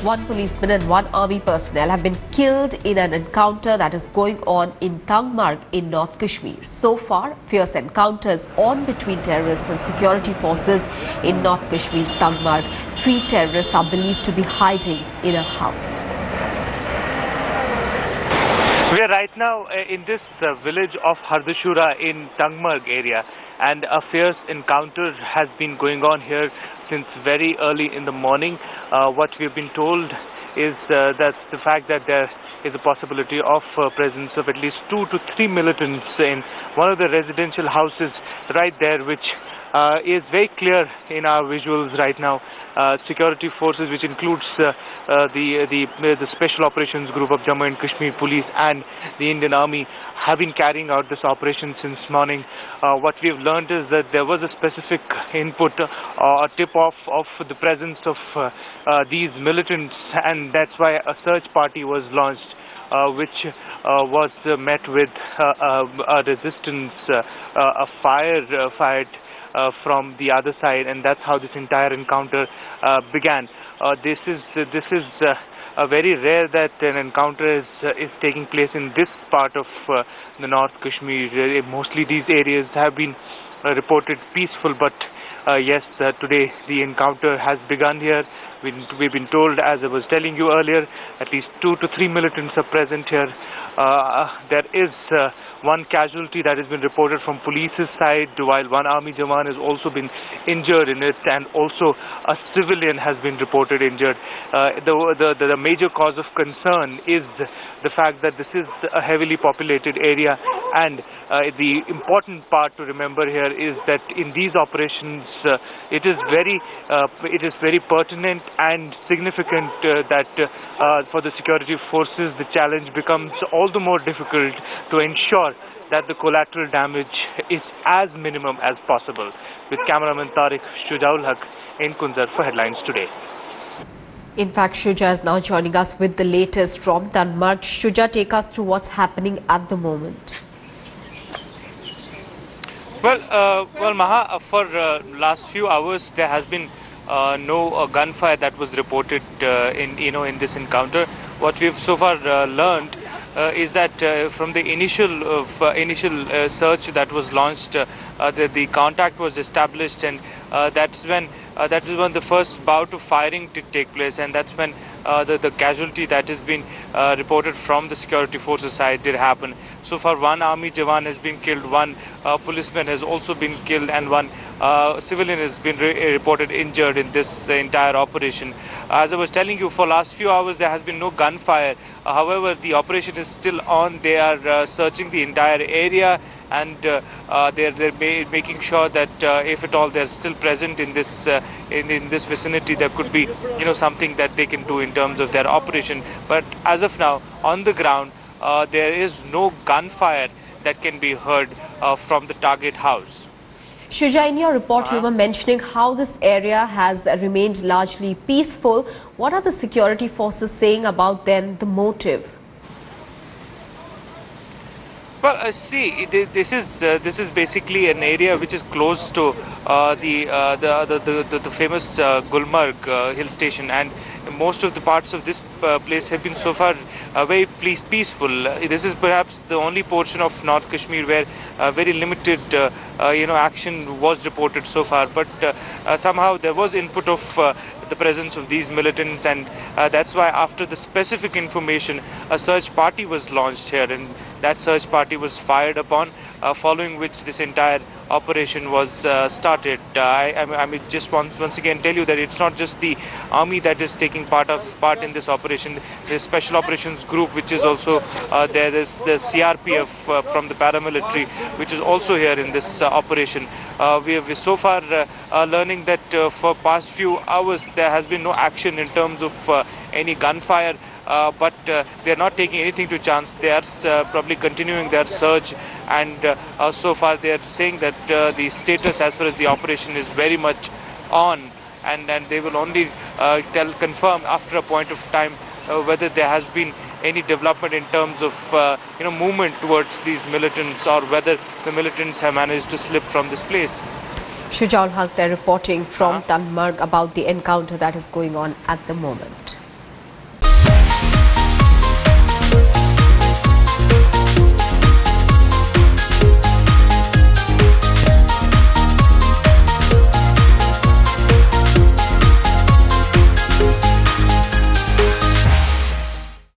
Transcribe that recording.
One policeman and one army personnel have been killed in an encounter that is going on in Tangmarg in North Kashmir. So far, fierce encounters on between terrorists and security forces in North Kashmir's Tangmarg. 3 terrorists are believed to be hiding in a house. We are right now in this village of Hardashura in Tangmarg area, and a fierce encounter has been going on here since very early in the morning. What we have been told is that the fact that there is a possibility of presence of at least 2 to 3 militants in one of the residential houses right there, which is very clear in our visuals right now. Security forces, which includes the Special Operations Group of Jammu and Kashmir Police and the Indian Army, have been carrying out this operation since morning. What we have learned is that there was a specific input or tip-off of the presence of these militants, and that's why a search party was launched, which was met with a resistance, a fire fight from the other side, and that's how this entire encounter began. This is very rare that an encounter is taking place in this part of the North Kashmir. Mostly these areas have been reported peaceful, but yes, today the encounter has begun here. We've been told, as I was telling you earlier, at least 2 to 3 militants are present here. There is one casualty that has been reported from police's side, while one army jawan has also been injured in it, and also a civilian has been reported injured. The major cause of concern is the fact that this is a heavily populated area, and the important part to remember here is that in these operations, it is very pertinent and significant that for the security forces, the challenge becomes all the more difficult to ensure that the collateral damage is as minimum as possible. With cameraman Tariq, Shujaul Haq in Kunzar for Headlines Today. In fact, Shuja is now joining us with the latest from Tangmarg. Shuja, take us through what's happening at the moment. Well, Maha, for last few hours there has been no gunfire that was reported in this encounter. What we've so far learned is that from the initial search that was launched, the contact was established, and that is when the first bout of firing did take place, and that's when the casualty that has been reported from the security forces side did happen. So far, one army jawan has been killed, one policeman has also been killed, and one civilian has been reported injured in this entire operation. As I was telling you, for last few hours there has been no gunfire. However, the operation is still on. They are searching the entire area, and they're making sure that if at all they're still present in this vicinity, there could be something that they can do in terms of their operation. But as of now, on the ground, there is no gunfire that can be heard from the target house. Shuja, in your report, you were mentioning how this area has remained largely peaceful. What are the security forces saying about then the motive? Well, see, this is basically an area which is close to the famous Gulmarg hill station, and most of the parts of this place have been so far very peaceful. This is perhaps the only portion of North Kashmir where very limited action was reported so far, but somehow there was input of the presence of these militants, and that's why after the specific information, a search party was launched here, and that search party was fired upon, following which this entire operation was started. I mean, just once again tell you that it's not just the army that is taking part in this operation. The Special Operations Group, which is also there is the CRPF from the paramilitary, which is also here in this operation. We have so far learning that for past few hours there has been no action in terms of any gunfire, but they are not taking anything to chance. They are probably continuing their search, and so far they are saying that the status as far as the operation is very much on, and they will only confirm after a point of time whether there has been any development in terms of movement towards these militants, or whether the militants have managed to slip from this place. Shujaul Haq there reporting from Tangmarg about the encounter that is going on at the moment.